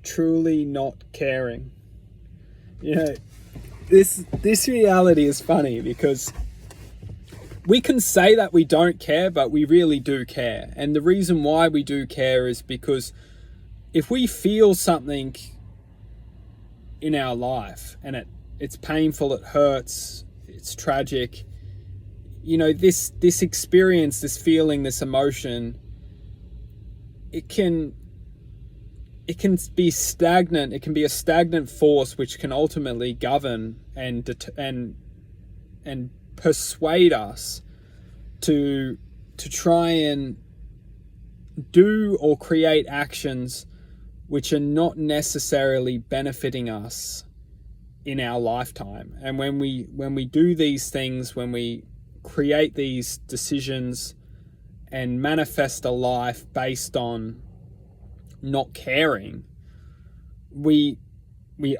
truly not caring. You know, this reality is funny because we can say that we don't care, but we really do care. And the reason why we do care is because if we feel something in our life and it's painful, it hurts, it's tragic, you know, this experience, this feeling, this emotion, it can be stagnant. It can be a stagnant force which can ultimately govern and persuade us to try and do or create actions which are not necessarily benefiting us in our lifetime. And when we do these things, when we create these decisions and manifest a life based on not caring, we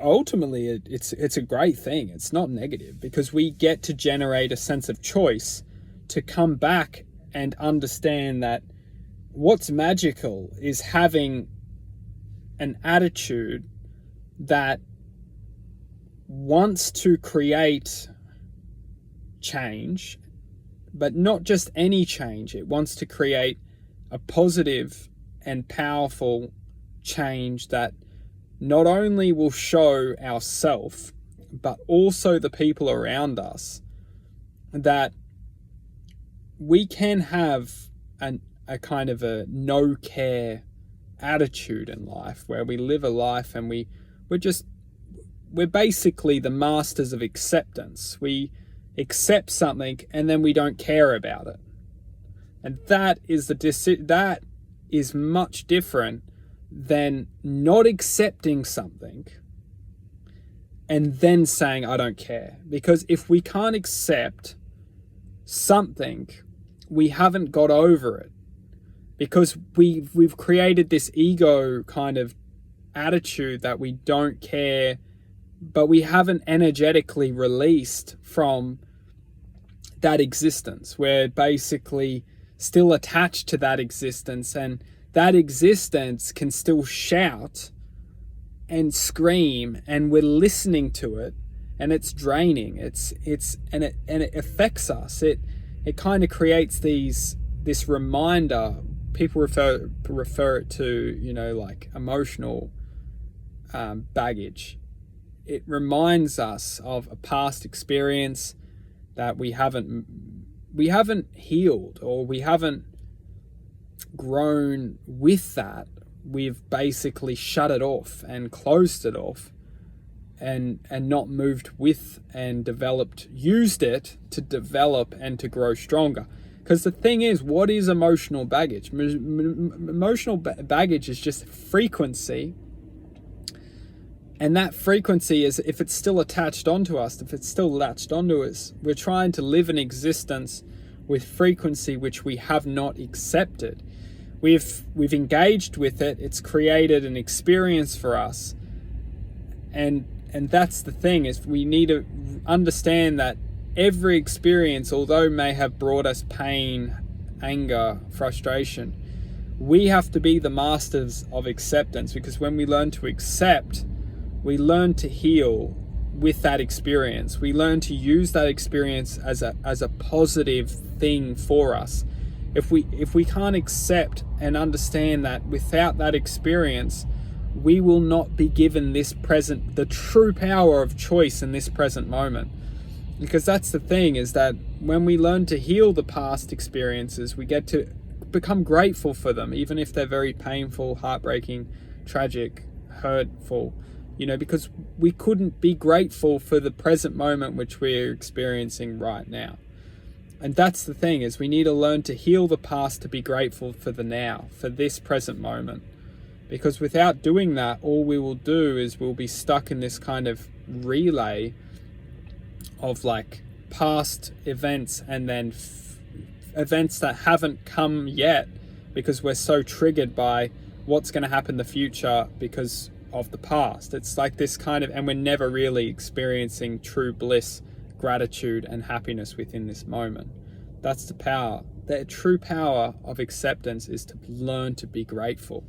ultimately, it's a great thing. It's not negative, because we get to generate a sense of choice to come back and understand that what's magical is having an attitude that wants to create change, but not just any change. It wants to create a positive and powerful change that not only will show ourselves, but also the people around us, that we can have a kind of a no care attitude in life, where we live a life and we're basically the masters of acceptance. We accept something and then we don't care about it. And that is much different than not accepting something and then saying I don't care. Because if we can't accept something, we haven't got over it, because we've created this ego kind of attitude that we don't care, but we haven't energetically released from that existence. We're basically still attached to that existence, and that existence can still shout and scream, and we're listening to it, and it's draining. And it affects us. It kind of creates this reminder. People refer it to, you know, like emotional baggage. It reminds us of a past experience that we haven't healed, or we haven't grown with that. We've basically shut it off and closed it off, and not moved with and used it to develop and to grow stronger. Because the thing is, what is emotional baggage? Emotional baggage is just frequency. And that frequency is, if it's still attached onto us, if it's still latched onto us, we're trying to live an existence with frequency which we have not accepted. We've engaged with it. It's created an experience for us. And that's the thing, is we need to understand that every experience, although may have brought us pain, anger, frustration, we have to be the masters of acceptance, because when we learn to accept, we learn to heal with that experience. We learn to use that experience as a positive thing for us. If we can't accept and understand that without that experience, we will not be given the true power of choice in this present moment. Because that's the thing, is that when we learn to heal the past experiences, we get to become grateful for them, even if they're very painful, heartbreaking, tragic, hurtful, you know, because we couldn't be grateful for the present moment which we're experiencing right now. And that's the thing, is we need to learn to heal the past to be grateful for the now, for this present moment. Because without doing that, all we will do is we'll be stuck in this kind of relay of like past events, and then events that haven't come yet, because we're so triggered by what's going to happen in the future because of the past. It's like this kind of, and we're never really experiencing true bliss, gratitude, and happiness within this moment. That's the power. The true power of acceptance is to learn to be grateful.